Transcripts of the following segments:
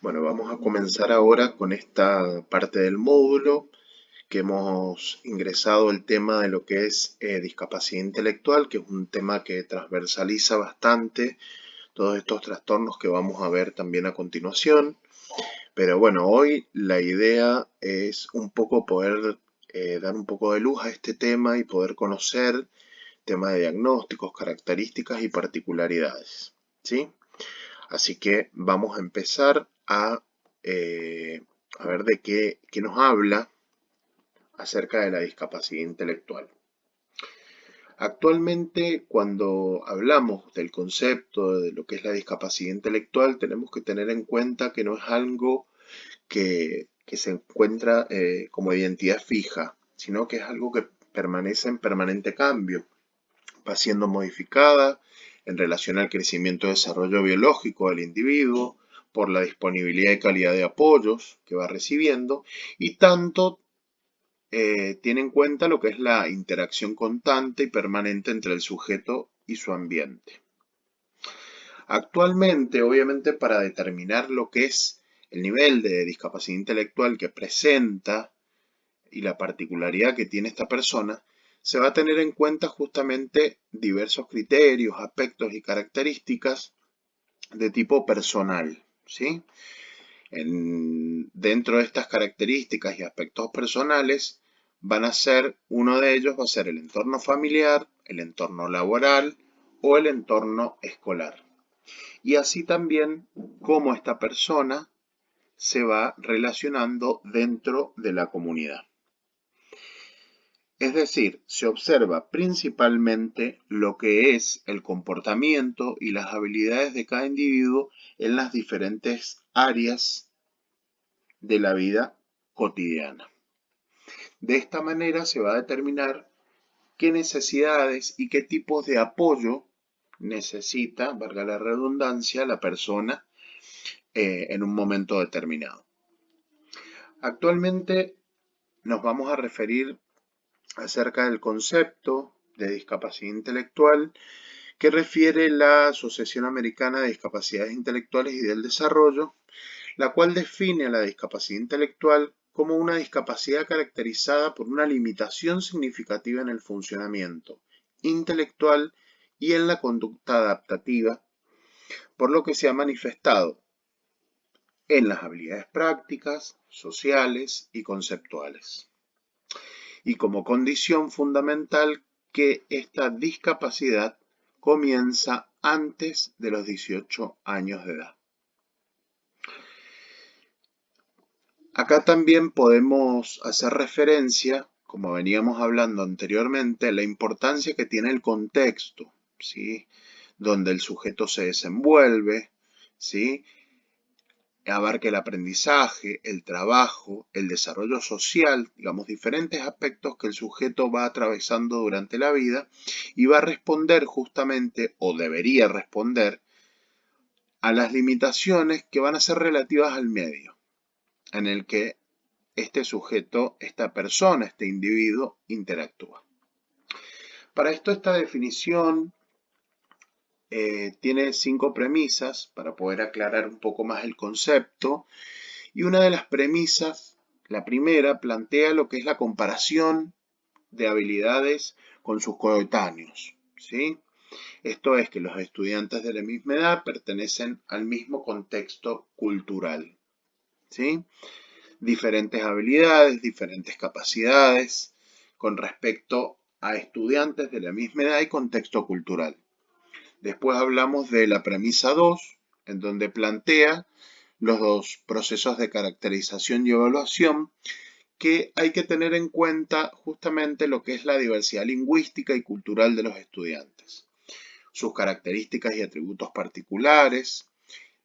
Bueno, vamos a comenzar ahora con esta parte del módulo que hemos ingresado el tema de lo que es discapacidad intelectual, que es un tema que transversaliza bastante todos estos trastornos que vamos a ver también a continuación. Pero bueno, hoy la idea es un poco poder dar un poco de luz a este tema y poder conocer tema de diagnósticos, características y particularidades, ¿sí? Así que vamos a empezar eh, a ver de qué nos habla acerca de la discapacidad intelectual. Actualmente, cuando hablamos del concepto de lo que es la discapacidad intelectual, tenemos que tener en cuenta que no es algo que se encuentra como identidad fija, sino que es algo que permanece en permanente cambio, va siendo modificada en relación al crecimiento y desarrollo biológico del individuo, por la disponibilidad y calidad de apoyos que va recibiendo, y tanto tiene en cuenta lo que es la interacción constante y permanente entre el sujeto y su ambiente. Actualmente, obviamente, para determinar lo que es el nivel de discapacidad intelectual que presenta y la particularidad que tiene esta persona, se va a tener en cuenta justamente diversos criterios, aspectos y características de tipo personal, ¿sí? Dentro de estas características y aspectos personales, van a ser, uno de ellos va a ser el entorno familiar, el entorno laboral o el entorno escolar. Y así también cómo esta persona se va relacionando dentro de la comunidad. Es decir, se observa principalmente lo que es el comportamiento y las habilidades de cada individuo en las diferentes áreas de la vida cotidiana. De esta manera se va a determinar qué necesidades y qué tipos de apoyo necesita, valga la redundancia, la persona en un momento determinado. Actualmente nos vamos a referir acerca del concepto de discapacidad intelectual que refiere la Asociación Americana de Discapacidades Intelectuales y del Desarrollo, la cual define a la discapacidad intelectual como una discapacidad caracterizada por una limitación significativa en el funcionamiento intelectual y en la conducta adaptativa, por lo que se ha manifestado en las habilidades prácticas, sociales y conceptuales. Y como condición fundamental que esta discapacidad comienza antes de los 18 años de edad. Acá también podemos hacer referencia, como veníamos hablando anteriormente, a la importancia que tiene el contexto, ¿sí? Donde el sujeto se desenvuelve, ¿sí? Abarca el aprendizaje, el trabajo, el desarrollo social, digamos, diferentes aspectos que el sujeto va atravesando durante la vida y va a responder justamente, o debería responder, a las limitaciones que van a ser relativas al medio en el que este sujeto, esta persona, este individuo interactúa. Para esto esta definición tiene 5 premisas para poder aclarar un poco más el concepto. Y una de las premisas, la primera, plantea lo que es la comparación de habilidades con sus coetáneos, ¿sí? Esto es que los estudiantes de la misma edad pertenecen al mismo contexto cultural, ¿sí? Diferentes habilidades, diferentes capacidades con respecto a estudiantes de la misma edad y contexto cultural. Después hablamos de la premisa 2, en donde plantea los dos procesos de caracterización y evaluación que hay que tener en cuenta justamente lo que es la diversidad lingüística y cultural de los estudiantes, sus características y atributos particulares,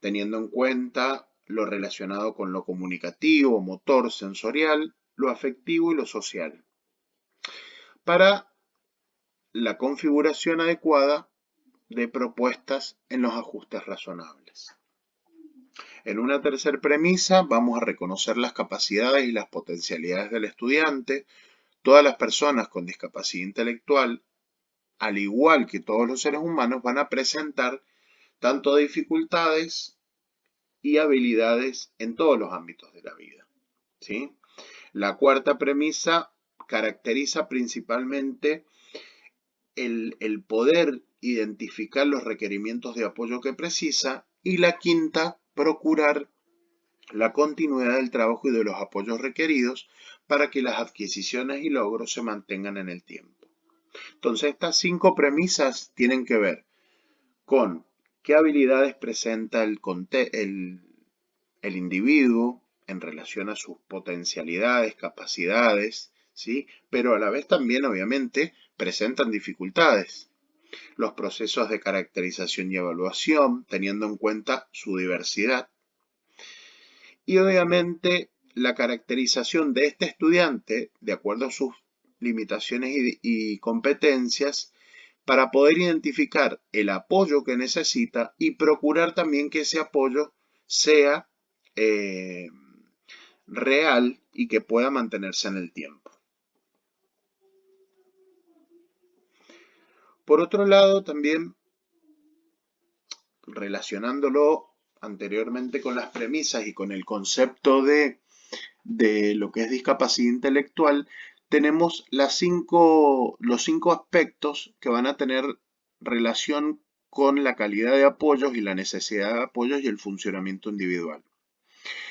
teniendo en cuenta lo relacionado con lo comunicativo, motor, sensorial, lo afectivo y lo social, para la configuración adecuada de propuestas en los ajustes razonables. En una tercera premisa vamos a reconocer las capacidades y las potencialidades del estudiante. Todas las personas con discapacidad intelectual, al igual que todos los seres humanos, van a presentar tanto dificultades y habilidades en todos los ámbitos de la vida, ¿sí? La cuarta premisa caracteriza principalmente el poder identificar los requerimientos de apoyo que precisa, y la quinta, procurar la continuidad del trabajo y de los apoyos requeridos para que las adquisiciones y logros se mantengan en el tiempo. Entonces, estas 5 premisas tienen que ver con qué habilidades presenta el individuo en relación a sus potencialidades, capacidades, ¿sí? Pero a la vez también, obviamente, presentan dificultades. Los procesos de caracterización y evaluación, teniendo en cuenta su diversidad. Y obviamente la caracterización de este estudiante, de acuerdo a sus limitaciones y competencias, para poder identificar el apoyo que necesita y procurar también que ese apoyo sea real y que pueda mantenerse en el tiempo. Por otro lado, también relacionándolo anteriormente con las premisas y con el concepto de lo que es discapacidad intelectual, tenemos los 5 aspectos que van a tener relación con la calidad de apoyos y la necesidad de apoyos y el funcionamiento individual.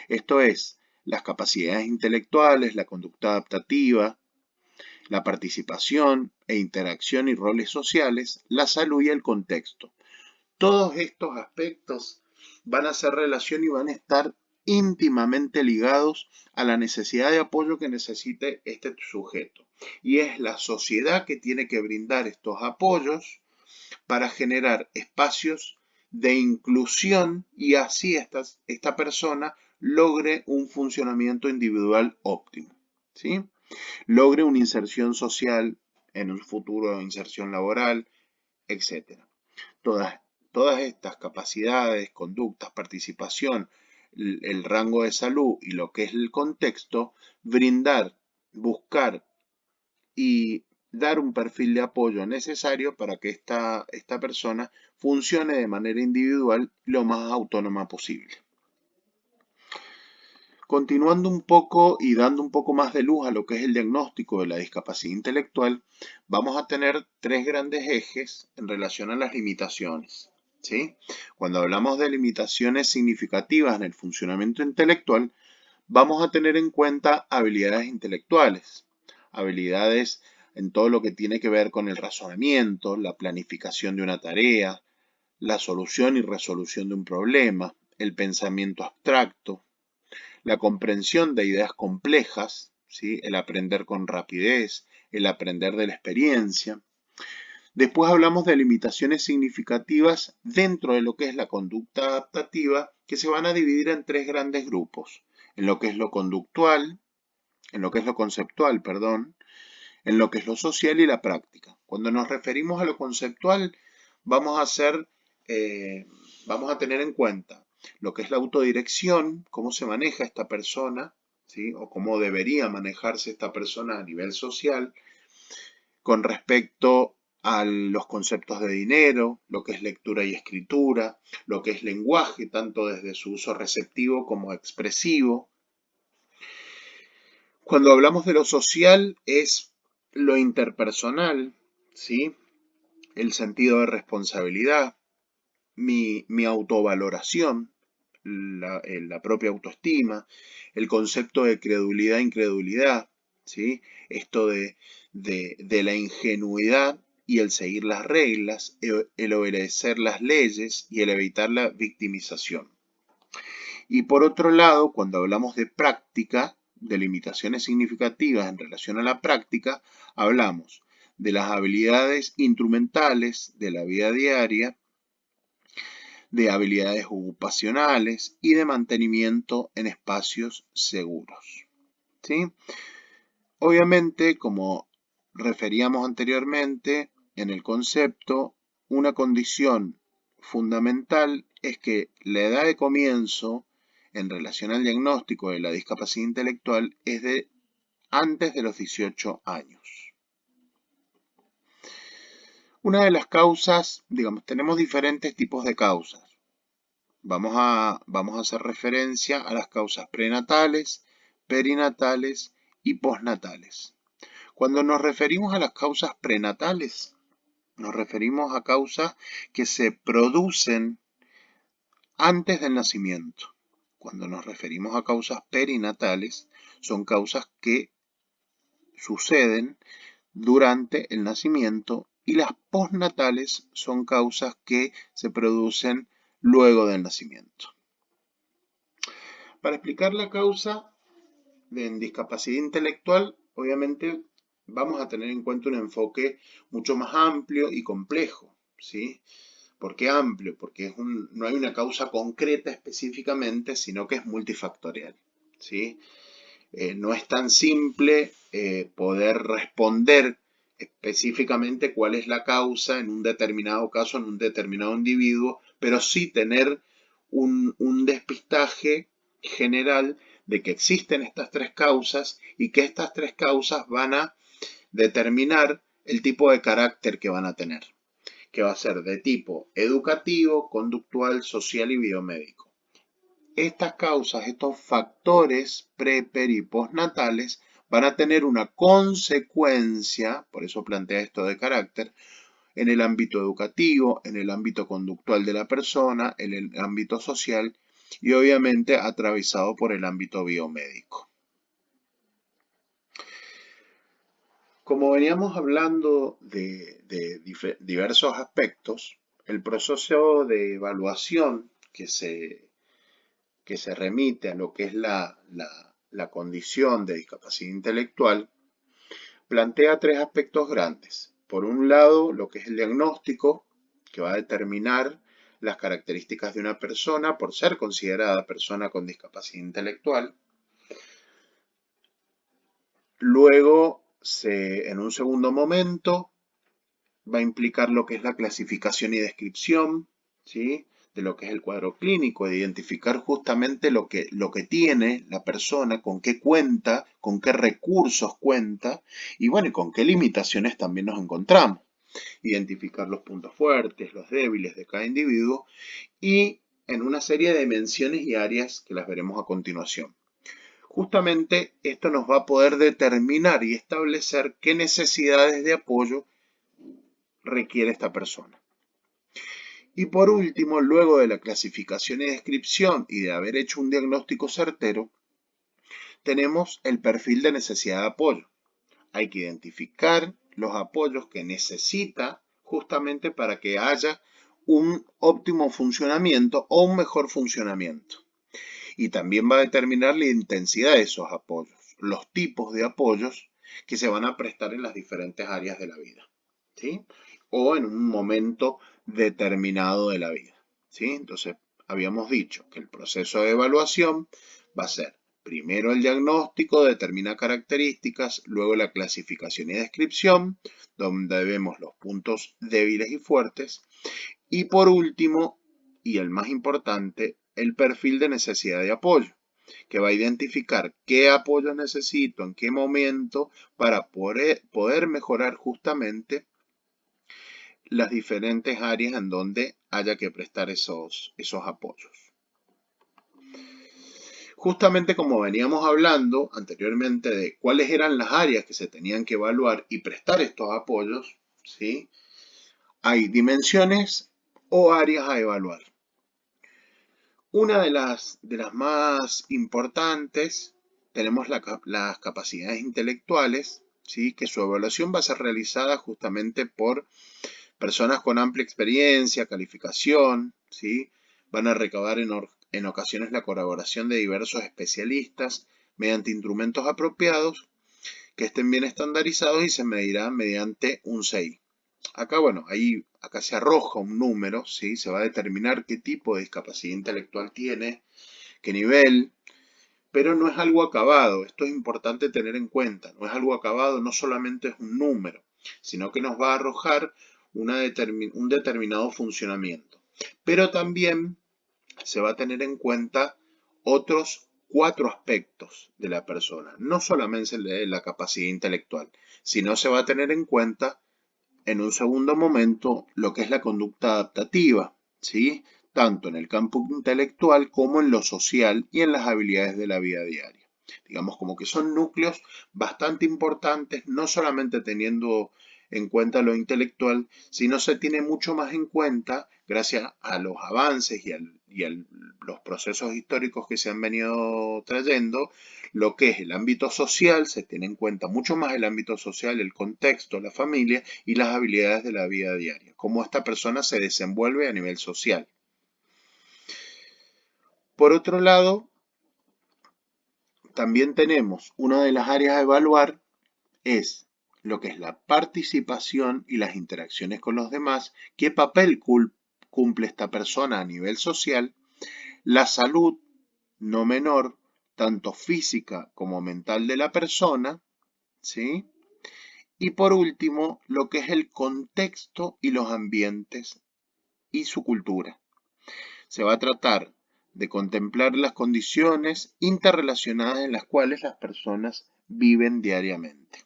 Esto es, las capacidades intelectuales, la conducta adaptativa, la participación e interacción y roles sociales, la salud y el contexto. Todos estos aspectos van a hacer relación y van a estar íntimamente ligados a la necesidad de apoyo que necesite este sujeto. Y es la sociedad que tiene que brindar estos apoyos para generar espacios de inclusión y así esta persona logre un funcionamiento individual óptimo, ¿sí? Logre una inserción social en un futuro, inserción laboral, etc. Todas estas capacidades, conductas, participación, el rango de salud y lo que es el contexto, brindar, buscar y dar un perfil de apoyo necesario para que esta persona funcione de manera individual lo más autónoma posible. Continuando un poco y dando un poco más de luz a lo que es el diagnóstico de la discapacidad intelectual, vamos a tener 3 grandes ejes en relación a las limitaciones, ¿sí? Cuando hablamos de limitaciones significativas en el funcionamiento intelectual, vamos a tener en cuenta habilidades intelectuales, habilidades en todo lo que tiene que ver con el razonamiento, la planificación de una tarea, la solución y resolución de un problema, el pensamiento abstracto, la comprensión de ideas complejas, ¿sí? El aprender con rapidez, el aprender de la experiencia. Después hablamos de limitaciones significativas dentro de lo que es la conducta adaptativa, que se van a dividir en 3 grandes grupos, en lo que es lo conductual, en lo que es lo conceptual, perdón, en lo que es lo social y la práctica. Cuando nos referimos a lo conceptual, vamos a tener en cuenta lo que es la autodirección, cómo se maneja esta persona, ¿sí? O cómo debería manejarse esta persona a nivel social, con respecto a los conceptos de dinero, lo que es lectura y escritura, lo que es lenguaje, tanto desde su uso receptivo como expresivo. Cuando hablamos de lo social es lo interpersonal, ¿sí? El sentido de responsabilidad, mi autovaloración, la propia autoestima, el concepto de credulidad e incredulidad, ¿sí? Esto de la ingenuidad y el seguir las reglas, el obedecer las leyes y el evitar la victimización. Y por otro lado, cuando hablamos de práctica, de limitaciones significativas en relación a la práctica, hablamos de las habilidades instrumentales de la vida diaria, de habilidades ocupacionales y de mantenimiento en espacios seguros, ¿sí? Obviamente, como referíamos anteriormente en el concepto, una condición fundamental es que la edad de comienzo en relación al diagnóstico de la discapacidad intelectual es de antes de los 18 años. Una de las causas, digamos, tenemos diferentes tipos de causas. vamos a hacer referencia a las causas prenatales, perinatales y postnatales. Cuando nos referimos a las causas prenatales, nos referimos a causas que se producen antes del nacimiento. Cuando nos referimos a causas perinatales, son causas que suceden durante el nacimiento y las postnatales son causas que se producen luego del nacimiento. Para explicar la causa de discapacidad intelectual, obviamente vamos a tener en cuenta un enfoque mucho más amplio y complejo, ¿sí? ¿Por qué amplio? Porque no hay una causa concreta específicamente, sino que es multifactorial, ¿sí? No es tan simple poder responder específicamente cuál es la causa en un determinado caso, en un determinado individuo, pero sí tener un despistaje general de que existen estas tres causas y que estas tres causas van a determinar el tipo de carácter que van a tener, que va a ser de tipo educativo, conductual, social y biomédico. Estas causas, estos factores pre, per y postnatales van a tener una consecuencia, por eso plantea esto de carácter, en el ámbito educativo, en el ámbito conductual de la persona, en el ámbito social y obviamente atravesado por el ámbito biomédico. Como veníamos hablando de diversos aspectos, el proceso de evaluación que se remite a lo que es la condición de discapacidad intelectual, plantea tres aspectos grandes. Por un lado, lo que es el diagnóstico, que va a determinar las características de una persona por ser considerada persona con discapacidad intelectual. Luego, en un segundo momento, va a implicar lo que es la clasificación y descripción, ¿sí?, de lo que es el cuadro clínico, de identificar justamente lo que tiene la persona, con qué cuenta, con qué recursos cuenta y bueno, y con qué limitaciones también nos encontramos. Identificar los puntos fuertes, los débiles de cada individuo y en una serie de dimensiones y áreas que las veremos a continuación. Justamente esto nos va a poder determinar y establecer qué necesidades de apoyo requiere esta persona. Y por último, luego de la clasificación y descripción y de haber hecho un diagnóstico certero, tenemos el perfil de necesidad de apoyo. Hay que identificar los apoyos que necesita justamente para que haya un óptimo funcionamiento o un mejor funcionamiento. Y también va a determinar la intensidad de esos apoyos, los tipos de apoyos que se van a prestar en las diferentes áreas de la vida, ¿sí?, o en un momento determinado de la vida, ¿sí? Entonces, habíamos dicho que el proceso de evaluación va a ser primero el diagnóstico, determina características, luego la clasificación y descripción, donde vemos los puntos débiles y fuertes, y por último, y el más importante, el perfil de necesidad de apoyo, que va a identificar qué apoyo necesito, en qué momento, para poder mejorar justamente las diferentes áreas en donde haya que prestar esos apoyos. Justamente como veníamos hablando anteriormente de cuáles eran las áreas que se tenían que evaluar y prestar estos apoyos, ¿sí?, hay dimensiones o áreas a evaluar. Una de las más importantes, tenemos las capacidades intelectuales, ¿sí?, que su evaluación va a ser realizada justamente por personas con amplia experiencia, calificación, ¿sí? Van a recabar en ocasiones la colaboración de diversos especialistas mediante instrumentos apropiados que estén bien estandarizados y se medirán mediante un CI. Acá, bueno, acá se arroja un número, ¿sí? Se va a determinar qué tipo de discapacidad intelectual tiene, qué nivel, pero no es algo acabado. Esto es importante tener en cuenta. No es algo acabado, no solamente es un número, sino que nos va a arrojar un determinado funcionamiento. Pero también se va a tener en cuenta otros 4 aspectos de la persona. No solamente la capacidad intelectual, sino se va a tener en cuenta en un segundo momento lo que es la conducta adaptativa, ¿sí? tanto en el campo intelectual como en lo social y en las habilidades de la vida diaria. Digamos, como que son núcleos bastante importantes, no solamente teniendo en cuenta lo intelectual, sino se tiene mucho más en cuenta, gracias a los avances y a los procesos históricos que se han venido trayendo, lo que es el ámbito social, se tiene en cuenta mucho más el ámbito social, el contexto, la familia y las habilidades de la vida diaria, cómo esta persona se desenvuelve a nivel social. Por otro lado, también tenemos una de las áreas a evaluar es lo que es la participación y las interacciones con los demás, qué papel cumple esta persona a nivel social, la salud no menor, tanto física como mental de la persona, ¿sí? Y por último, lo que es el contexto y los ambientes y su cultura. Se va a tratar de contemplar las condiciones interrelacionadas en las cuales las personas viven diariamente,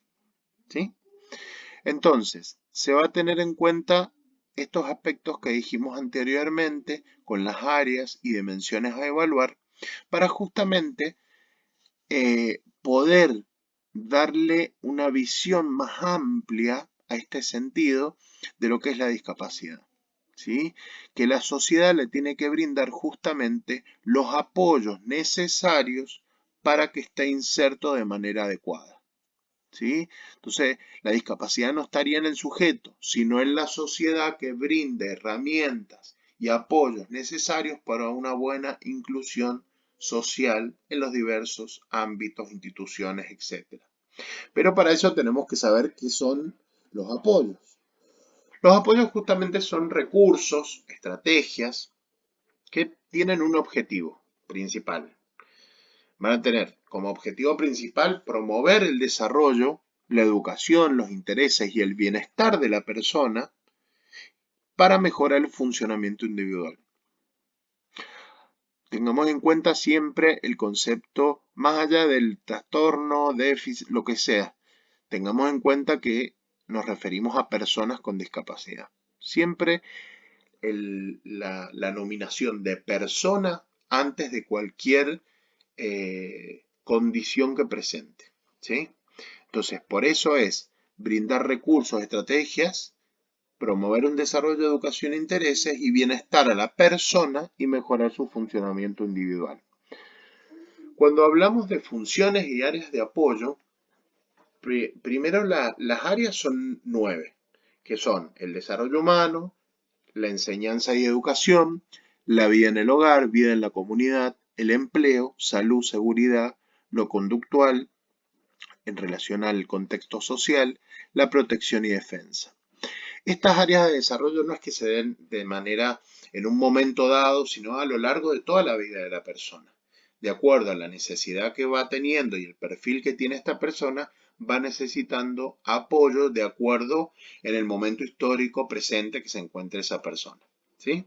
¿sí? Entonces, se va a tener en cuenta estos aspectos que dijimos anteriormente con las áreas y dimensiones a evaluar para justamente poder darle una visión más amplia a este sentido de lo que es la discapacidad. ¿Sí? Que la sociedad le tiene que brindar justamente los apoyos necesarios para que esté inserto de manera adecuada. ¿Sí? Entonces, la discapacidad no estaría en el sujeto, sino en la sociedad que brinde herramientas y apoyos necesarios para una buena inclusión social en los diversos ámbitos, instituciones, etc. Pero para eso tenemos que saber qué son los apoyos. Los apoyos justamente son recursos, estrategias que tienen un objetivo principal. Van a tener como objetivo principal promover el desarrollo, la educación, los intereses y el bienestar de la persona para mejorar el funcionamiento individual. Tengamos en cuenta siempre el concepto, más allá del trastorno, déficit, lo que sea, tengamos en cuenta que nos referimos a personas con discapacidad. Siempre la nominación de persona antes de cualquier condición que presente, ¿sí? Entonces, por eso es brindar recursos, estrategias, promover un desarrollo de educación, intereses y bienestar a la persona y mejorar su funcionamiento individual. Cuando hablamos de funciones y áreas de apoyo, primero las áreas son 9, que son el desarrollo humano, la enseñanza y educación, la vida en el hogar, vida en la comunidad, el empleo, salud, seguridad, lo conductual en relación al contexto social, la protección y defensa. Estas áreas de desarrollo no es que se den de manera en un momento dado, sino a lo largo de toda la vida de la persona. De acuerdo a la necesidad que va teniendo y el perfil que tiene esta persona, va necesitando apoyo de acuerdo en el momento histórico presente que se encuentre esa persona, ¿sí?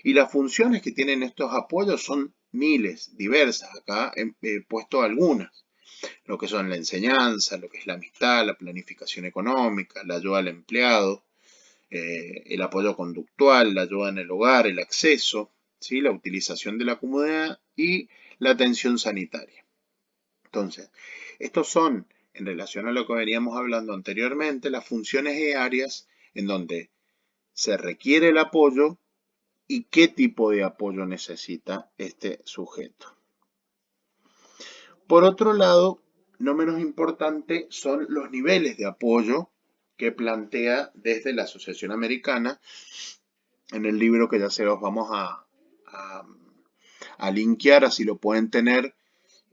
Y las funciones que tienen estos apoyos son miles, diversas. Acá he puesto algunas. Lo que son la enseñanza, lo que es la amistad, la planificación económica, la ayuda al empleado, el apoyo conductual, la ayuda en el hogar, el acceso, ¿sí? La utilización de la comunidad y la atención sanitaria. Entonces, estos son, en relación a lo que veníamos hablando anteriormente, las funciones y áreas en donde se requiere el apoyo y qué tipo de apoyo necesita este sujeto. Por otro lado, no menos importante son los niveles de apoyo que plantea desde la Asociación Americana en el libro que ya se los vamos a linkear, así lo pueden tener,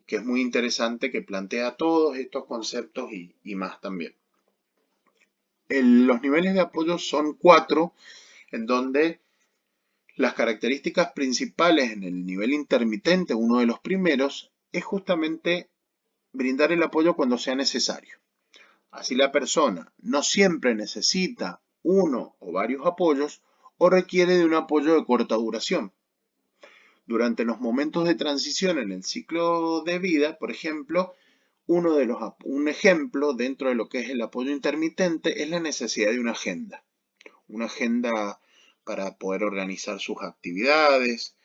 que es muy interesante, que plantea todos estos conceptos y más también. Los niveles de apoyo son 4, en donde las características principales en el nivel intermitente, uno de los primeros, es justamente brindar el apoyo cuando sea necesario. Así la persona no siempre necesita uno o varios apoyos o requiere de un apoyo de corta duración. Durante los momentos de transición en el ciclo de vida, por ejemplo, un ejemplo dentro de lo que es el apoyo intermitente es la necesidad de una agenda para poder organizar sus actividades,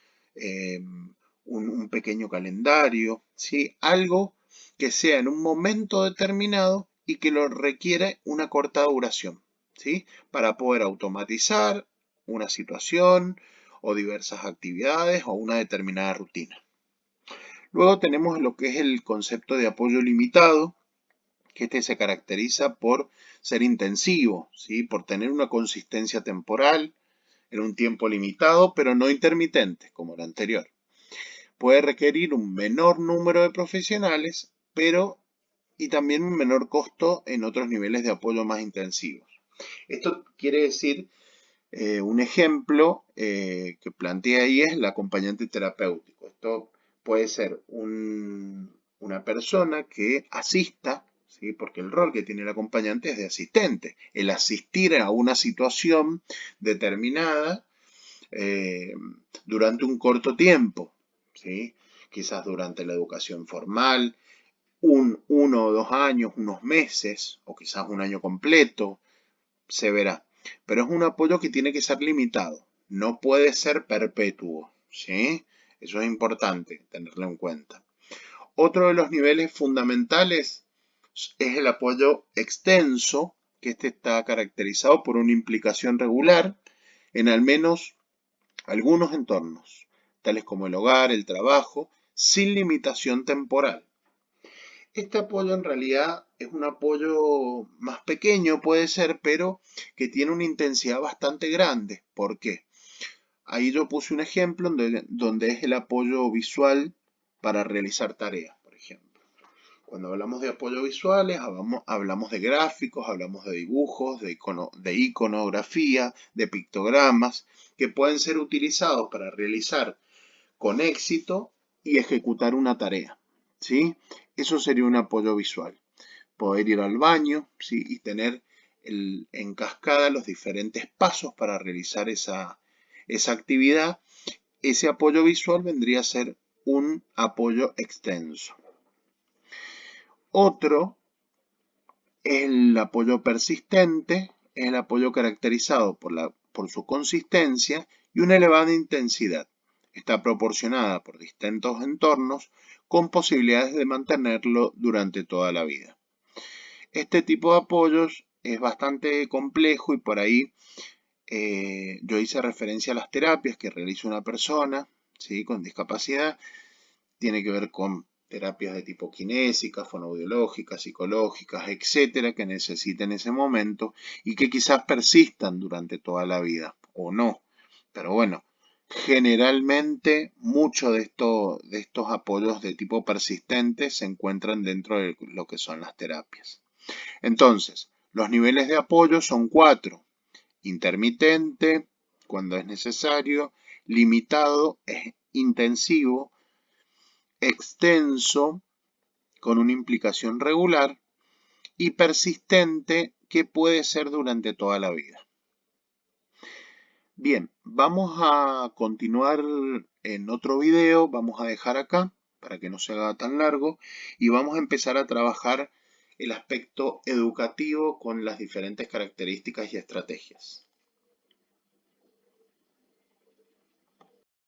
un pequeño calendario, ¿sí? Algo que sea en un momento determinado y que lo requiere una corta duración, ¿sí? Para poder automatizar una situación o diversas actividades o una determinada rutina. Luego tenemos lo que es el concepto de apoyo limitado, que este se caracteriza por ser intensivo, ¿sí? Por tener una consistencia temporal en un tiempo limitado, pero no intermitente, como el anterior. Puede requerir un menor número de profesionales, pero y también un menor costo en otros niveles de apoyo más intensivos. Esto quiere decir, un ejemplo que plantea ahí es el acompañante terapéutico. Esto puede ser una persona que asista, ¿sí? Porque el rol que tiene el acompañante es de asistente. El asistir a una situación determinada durante un corto tiempo, ¿sí? Quizás durante la educación formal, uno o 2 años, unos meses, o quizás un año completo, se verá. Pero es un apoyo que tiene que ser limitado, no puede ser perpetuo, ¿sí? Eso es importante tenerlo en cuenta. Otro de los niveles fundamentales es el apoyo extenso, que este está caracterizado por una implicación regular en al menos algunos entornos, tales como el hogar, el trabajo, sin limitación temporal. Este apoyo en realidad es un apoyo más pequeño, puede ser, pero que tiene una intensidad bastante grande. ¿Por qué? Ahí yo puse un ejemplo donde es el apoyo visual para realizar tareas, por ejemplo. Cuando hablamos de apoyo visuales, hablamos de gráficos, hablamos de dibujos, de iconografía, de pictogramas, que pueden ser utilizados para realizar con éxito y ejecutar una tarea, ¿sí? Eso sería un apoyo visual. Poder ir al baño, ¿sí? Y tener en cascada los diferentes pasos para realizar esa actividad. Ese apoyo visual vendría a ser un apoyo extenso. Otro es el apoyo persistente, es el apoyo caracterizado por su consistencia y una elevada intensidad. Está proporcionada por distintos entornos con posibilidades de mantenerlo durante toda la vida. Este tipo de apoyos es bastante complejo y por ahí yo hice referencia a las terapias que realiza una persona, ¿sí? Con discapacidad. Tiene que ver con terapias de tipo kinésicas, fonoaudiológicas, psicológicas, etcétera, que necesiten ese momento y que quizás persistan durante toda la vida o no. Pero bueno, generalmente muchos de estos apoyos de tipo persistente se encuentran dentro de lo que son las terapias. Entonces, los niveles de apoyo son 4. Intermitente, cuando es necesario; limitado, es intensivo; extenso, con una implicación regular; y persistente, que puede ser durante toda la vida. Bien, vamos a continuar en otro video, vamos a dejar acá para que no se haga tan largo y vamos a empezar a trabajar el aspecto educativo con las diferentes características y estrategias.